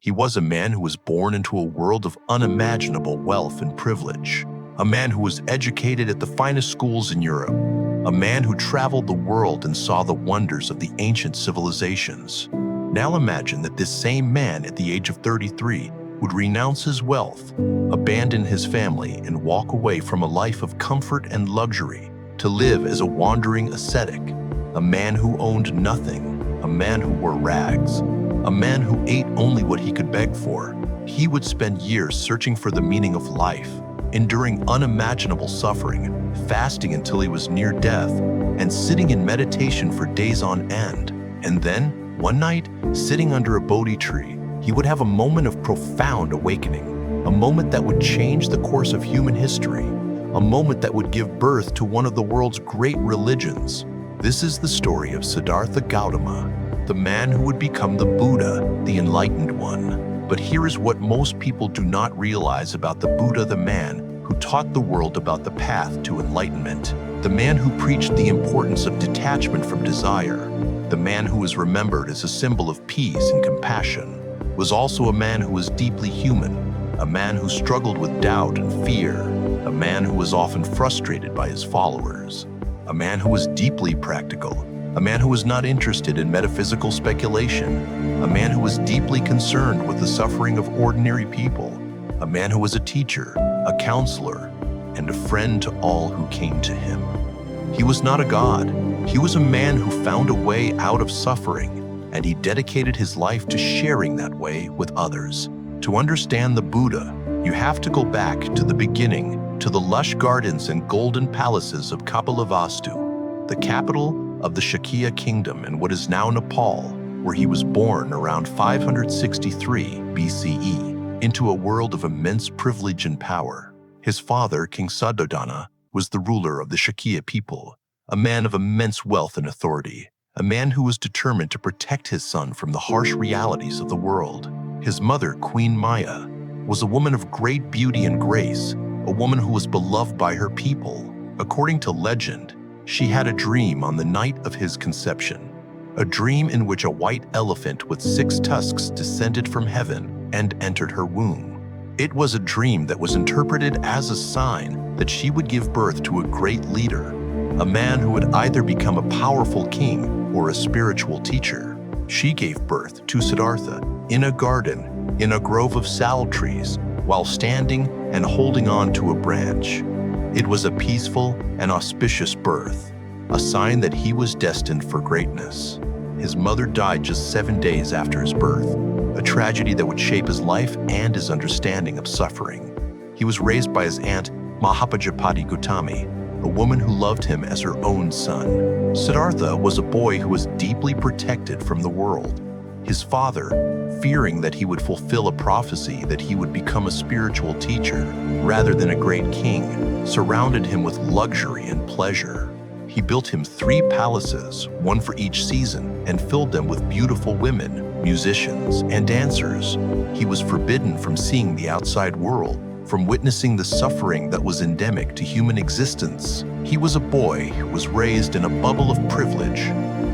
He was a man who was born into a world of unimaginable wealth and privilege, a man who was educated at the finest schools in Europe, a man who traveled the world and saw the wonders of the ancient civilizations. Now imagine that this same man at the age of 33 would renounce his wealth, abandon his family, and walk away from a life of comfort and luxury to live as a wandering ascetic, a man who owned nothing, a man who wore rags, a man who ate only what he could beg for. He would spend years searching for the meaning of life, enduring unimaginable suffering, fasting until he was near death, and sitting in meditation for days on end. And then, one night, sitting under a Bodhi tree, he would have a moment of profound awakening, a moment that would change the course of human history, a moment that would give birth to one of the world's great religions. This is the story of Siddhartha Gautama, the man who would become the Buddha, the Enlightened One. But here is what most people do not realize about the Buddha, the man who taught the world about the path to enlightenment, the man who preached the importance of detachment from desire, the man who is remembered as a symbol of peace and compassion, was also a man who was deeply human, a man who struggled with doubt and fear, a man who was often frustrated by his followers, a man who was deeply practical, a man who was not interested in metaphysical speculation, a man who was deeply concerned with the suffering of ordinary people, a man who was a teacher, a counselor, and a friend to all who came to him. He was not a god. He was a man who found a way out of suffering, and he dedicated his life to sharing that way with others. To understand the Buddha, you have to go back to the beginning, to the lush gardens and golden palaces of Kapilavastu, the capital of the Shakya kingdom in what is now Nepal, where he was born around 563 BCE, into a world of immense privilege and power. His father, King Suddhodana, was the ruler of the Shakya people, a man of immense wealth and authority, a man who was determined to protect his son from the harsh realities of the world. His mother, Queen Maya, was a woman of great beauty and grace, a woman who was beloved by her people. According to legend, she had a dream on the night of his conception, a dream in which a white elephant with 6 tusks descended from heaven and entered her womb. It was a dream that was interpreted as a sign that she would give birth to a great leader, a man who would either become a powerful king or a spiritual teacher. She gave birth to Siddhartha in a garden, in a grove of sal trees, while standing and holding on to a branch. It was a peaceful and auspicious birth, a sign that he was destined for greatness. His mother died just 7 days after his birth, a tragedy that would shape his life and his understanding of suffering. He was raised by his aunt Mahapajapati Gautami, a woman who loved him as her own son. Siddhartha was a boy who was deeply protected from the world. His father, fearing that he would fulfill a prophecy that he would become a spiritual teacher rather than a great king, surrounded him with luxury and pleasure. He built him 3 palaces, one for each season, and filled them with beautiful women, musicians, and dancers. He was forbidden from seeing the outside world, from witnessing the suffering that was endemic to human existence. He was a boy who was raised in a bubble of privilege,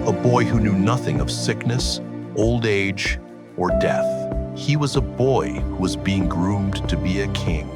a boy who knew nothing of sickness, old age, or death. He was a boy who was being groomed to be a king,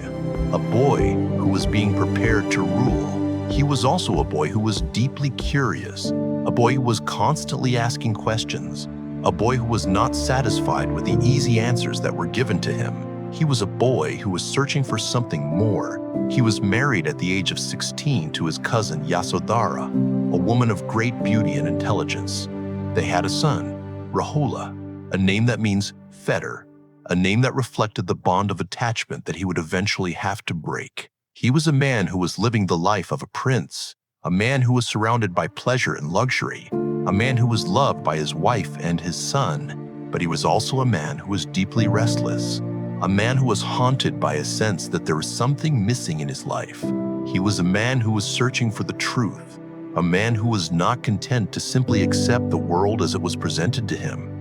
a boy who was being prepared to rule. He was also a boy who was deeply curious, a boy who was constantly asking questions, a boy who was not satisfied with the easy answers that were given to him. He was a boy who was searching for something more. He was married at the age of 16 to his cousin Yasodhara, a woman of great beauty and intelligence. They had a son, Rahula, a name that means fetter, a name that reflected the bond of attachment that he would eventually have to break. He was a man who was living the life of a prince, a man who was surrounded by pleasure and luxury, a man who was loved by his wife and his son, but he was also a man who was deeply restless, a man who was haunted by a sense that there was something missing in his life. He was a man who was searching for the truth, a man who was not content to simply accept the world as it was presented to him.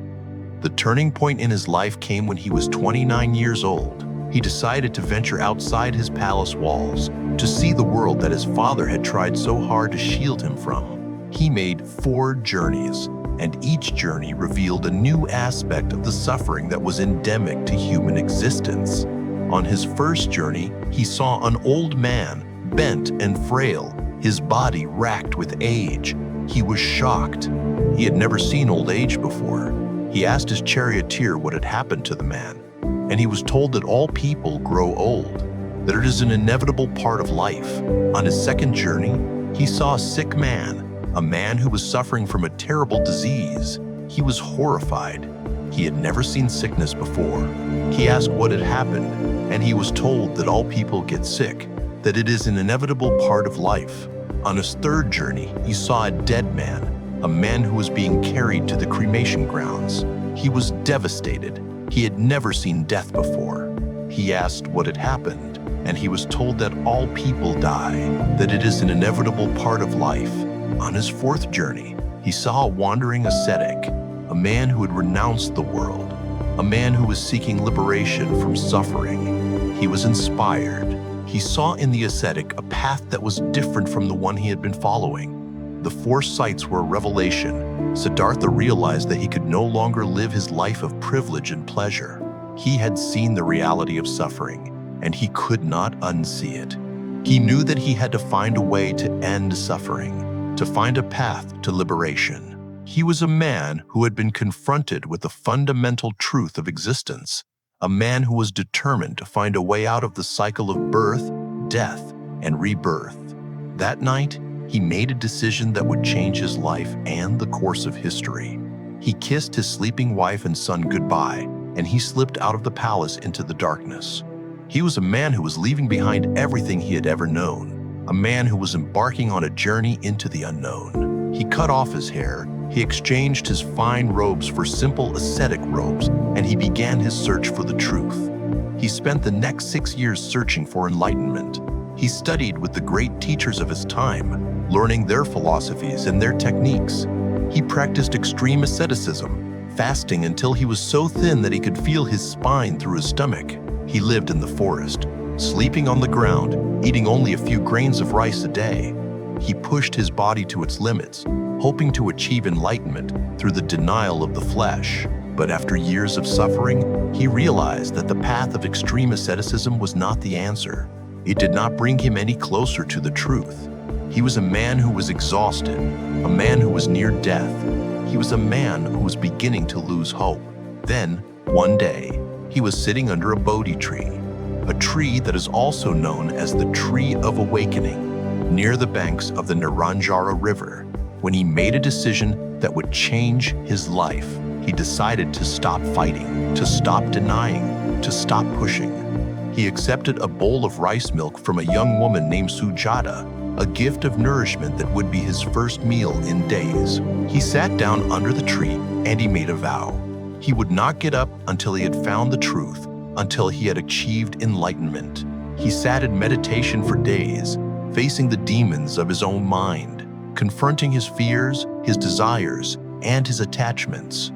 The turning point in his life came when he was 29 years old. He decided to venture outside his palace walls, to see the world that his father had tried so hard to shield him from. He made 4 journeys, and each journey revealed a new aspect of the suffering that was endemic to human existence. On his first journey, he saw an old man, bent and frail, his body racked with age. He was shocked. He had never seen old age before. He asked his charioteer what had happened to the man, and he was told that all people grow old, that it is an inevitable part of life. On his second journey, he saw a sick man, a man who was suffering from a terrible disease. He was horrified. He had never seen sickness before. He asked what had happened, and he was told that all people get sick, that it is an inevitable part of life. On his third journey, he saw a dead man, a man who was being carried to the cremation grounds. He was devastated. He had never seen death before. He asked what had happened, and he was told that all people die, that it is an inevitable part of life. On his fourth journey, he saw a wandering ascetic, a man who had renounced the world, a man who was seeking liberation from suffering. He was inspired. He saw in the ascetic a path that was different from the one he had been following. The four sights were a revelation. Siddhartha realized that he could no longer live his life of privilege and pleasure. He had seen the reality of suffering, and he could not unsee it. He knew that he had to find a way to end suffering, to find a path to liberation. He was a man who had been confronted with the fundamental truth of existence, a man who was determined to find a way out of the cycle of birth, death, and rebirth. That night, he made a decision that would change his life and the course of history. He kissed his sleeping wife and son goodbye, and he slipped out of the palace into the darkness. He was a man who was leaving behind everything he had ever known, a man who was embarking on a journey into the unknown. He cut off his hair, he exchanged his fine robes for simple ascetic robes, and he began his search for the truth. He spent the next 6 years searching for enlightenment. He studied with the great teachers of his time, learning their philosophies and their techniques. He practiced extreme asceticism, fasting until he was so thin that he could feel his spine through his stomach. He lived in the forest, sleeping on the ground, eating only a few grains of rice a day. He pushed his body to its limits, hoping to achieve enlightenment through the denial of the flesh. But after years of suffering, he realized that the path of extreme asceticism was not the answer. It did not bring him any closer to the truth. He was a man who was exhausted, a man who was near death. He was a man who was beginning to lose hope. Then, one day, he was sitting under a Bodhi tree, a tree that is also known as the Tree of Awakening, near the banks of the Niranjara River, when he made a decision that would change his life. He decided to stop fighting, to stop denying, to stop pushing. He accepted a bowl of rice milk from a young woman named Sujata, a gift of nourishment that would be his first meal in days. He sat down under the tree and he made a vow. He would not get up until he had found the truth, until he had achieved enlightenment. He sat in meditation for days, facing the demons of his own mind, confronting his fears, his desires, and his attachments.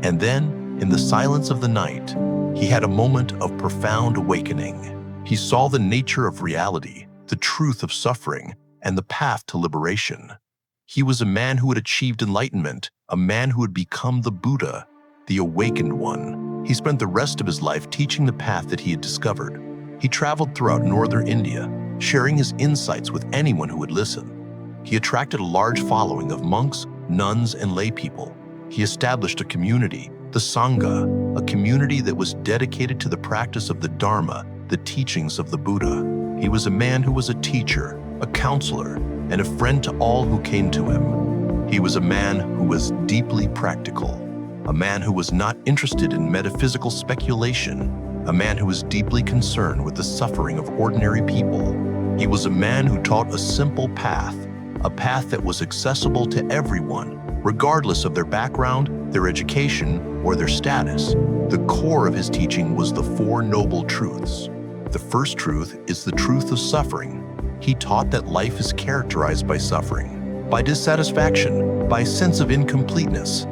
And then, in the silence of the night, he had a moment of profound awakening. He saw the nature of reality, the truth of suffering, and the path to liberation. He was a man who had achieved enlightenment, a man who had become the Buddha, the awakened one. He spent the rest of his life teaching the path that he had discovered. He traveled throughout northern India, sharing his insights with anyone who would listen. He attracted a large following of monks, nuns, and lay people. He established a community, the Sangha, a community that was dedicated to the practice of the Dharma, the teachings of the Buddha. He was a man who was a teacher, a counselor, and a friend to all who came to him. He was a man who was deeply practical, a man who was not interested in metaphysical speculation, a man who was deeply concerned with the suffering of ordinary people. He was a man who taught a simple path, a path that was accessible to everyone, regardless of their background, their education, or their status. The core of his teaching was the Four Noble Truths. The first truth is the truth of suffering. He taught that life is characterized by suffering, by dissatisfaction, by a sense of incompleteness.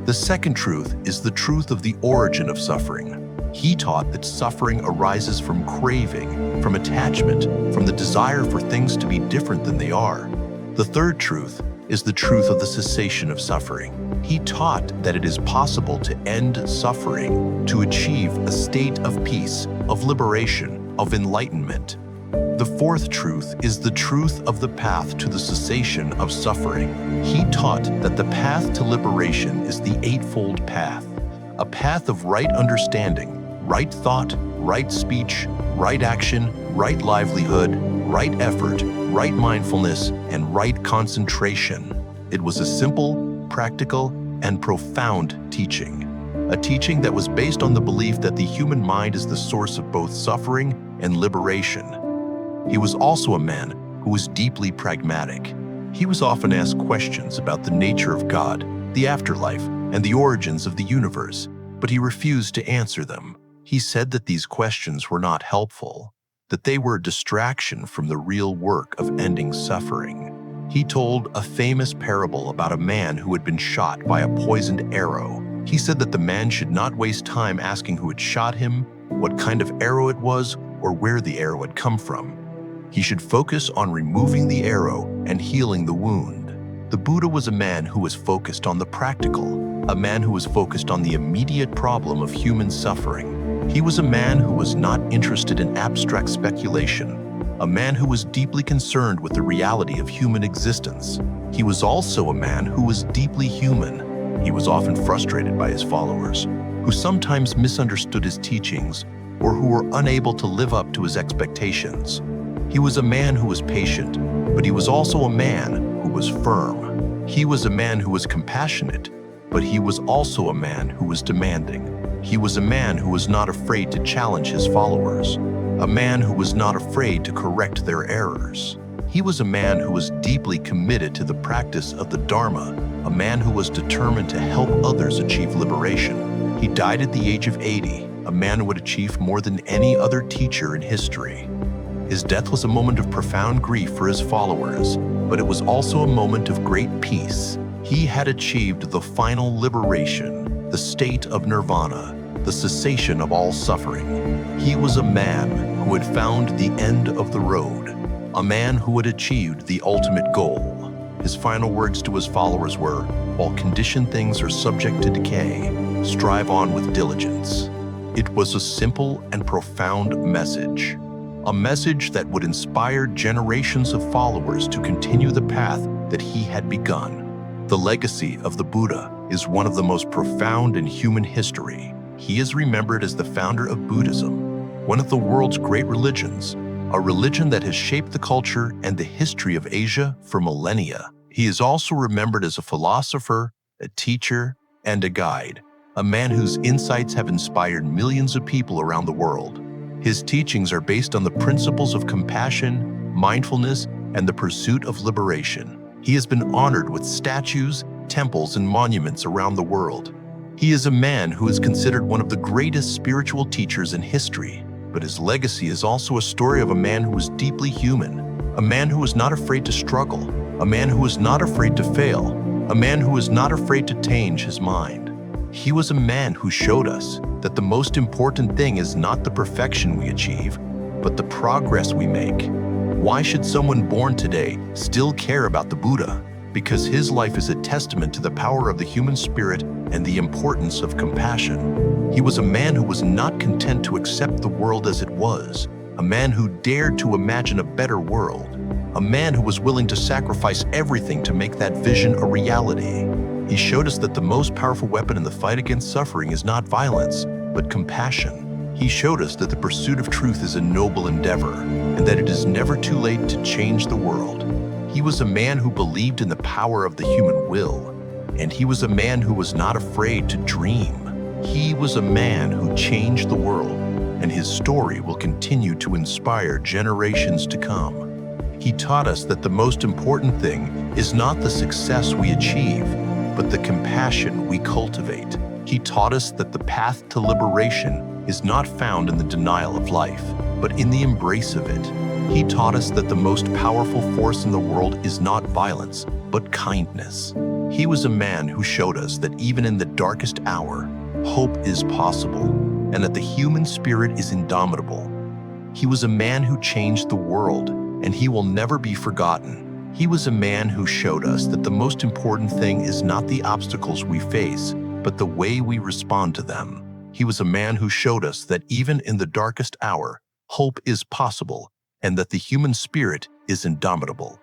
The second truth is the truth of the origin of suffering. He taught that suffering arises from craving, from attachment, from the desire for things to be different than they are. The third truth is the truth of the cessation of suffering. He taught that it is possible to end suffering, to achieve a state of peace, of liberation, of enlightenment. The fourth truth is the truth of the path to the cessation of suffering. He taught that the path to liberation is the eightfold path, a path of right understanding, right thought, right speech, right action, right livelihood, right effort, right mindfulness, and right concentration. It was a simple, practical, and profound teaching. A teaching that was based on the belief that the human mind is the source of both suffering and liberation. He was also a man who was deeply pragmatic. He was often asked questions about the nature of God, the afterlife, and the origins of the universe, but he refused to answer them. He said that these questions were not helpful, that they were a distraction from the real work of ending suffering. He told a famous parable about a man who had been shot by a poisoned arrow. He said that the man should not waste time asking who had shot him, what kind of arrow it was, or where the arrow had come from. He should focus on removing the arrow and healing the wound. The Buddha was a man who was focused on the practical, a man who was focused on the immediate problem of human suffering. He was a man who was not interested in abstract speculation, a man who was deeply concerned with the reality of human existence. He was also a man who was deeply human. He was often frustrated by his followers, who sometimes misunderstood his teachings or who were unable to live up to his expectations. He was a man who was patient, but he was also a man who was firm. He was a man who was compassionate, but he was also a man who was demanding. He was a man who was not afraid to challenge his followers, a man who was not afraid to correct their errors. He was a man who was deeply committed to the practice of the Dharma, a man who was determined to help others achieve liberation. He died at the age of 80, a man who had achieved more than any other teacher in history. His death was a moment of profound grief for his followers, but it was also a moment of great peace. He had achieved the final liberation, the state of nirvana, the cessation of all suffering. He was a man who had found the end of the road, a man who had achieved the ultimate goal. His final words to his followers were, "While conditioned things are subject to decay, strive on with diligence." It was a simple and profound message, a message that would inspire generations of followers to continue the path that he had begun. The legacy of the Buddha is one of the most profound in human history. He is remembered as the founder of Buddhism, one of the world's great religions, a religion that has shaped the culture and the history of Asia for millennia. He is also remembered as a philosopher, a teacher, and a guide, a man whose insights have inspired millions of people around the world. His teachings are based on the principles of compassion, mindfulness, and the pursuit of liberation. He has been honored with statues, temples, and monuments around the world. He is a man who is considered one of the greatest spiritual teachers in history, but his legacy is also a story of a man who was deeply human, a man who was not afraid to struggle, a man who was not afraid to fail, a man who was not afraid to change his mind. He was a man who showed us that the most important thing is not the perfection we achieve, but the progress we make. Why should someone born today still care about the Buddha? Because his life is a testament to the power of the human spirit and the importance of compassion. He was a man who was not content to accept the world as it was, a man who dared to imagine a better world, a man who was willing to sacrifice everything to make that vision a reality. He showed us that the most powerful weapon in the fight against suffering is not violence, but compassion. He showed us that the pursuit of truth is a noble endeavor, and that it is never too late to change the world. He was a man who believed in the power of the human will, and he was a man who was not afraid to dream. He was a man who changed the world, and his story will continue to inspire generations to come. He taught us that the most important thing is not the success we achieve, but the compassion we cultivate. He taught us that the path to liberation is not found in the denial of life, but in the embrace of it. He taught us that the most powerful force in the world is not violence, but kindness. He was a man who showed us that even in the darkest hour, hope is possible, and that the human spirit is indomitable. He was a man who changed the world, and he will never be forgotten. He was a man who showed us that the most important thing is not the obstacles we face, but the way we respond to them. He was a man who showed us that even in the darkest hour, hope is possible, and that the human spirit is indomitable.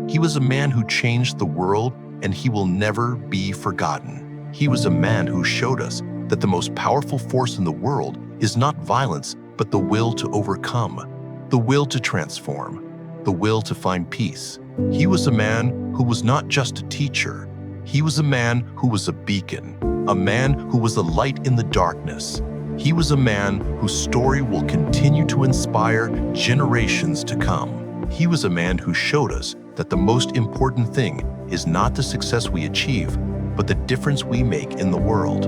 He was a man who changed the world, and he will never be forgotten. He was a man who showed us that the most powerful force in the world is not violence, but the will to overcome, the will to transform, the will to find peace. He was a man who was not just a teacher. He was a man who was a beacon, a man who was a light in the darkness. He was a man whose story will continue to inspire generations to come. He was a man who showed us that the most important thing is not the success we achieve, but the difference we make in the world.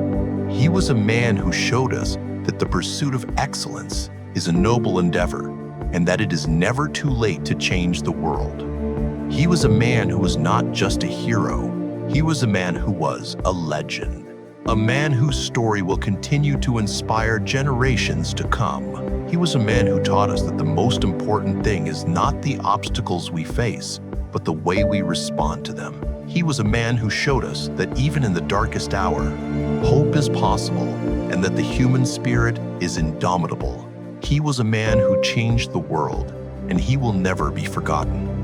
He was a man who showed us that the pursuit of excellence is a noble endeavor, and that it is never too late to change the world. He was a man who was not just a hero. He was a man who was a legend. A man whose story will continue to inspire generations to come. He was a man who taught us that the most important thing is not the obstacles we face, but the way we respond to them. He was a man who showed us that even in the darkest hour, hope is possible, and that the human spirit is indomitable. He was a man who changed the world, and he will never be forgotten.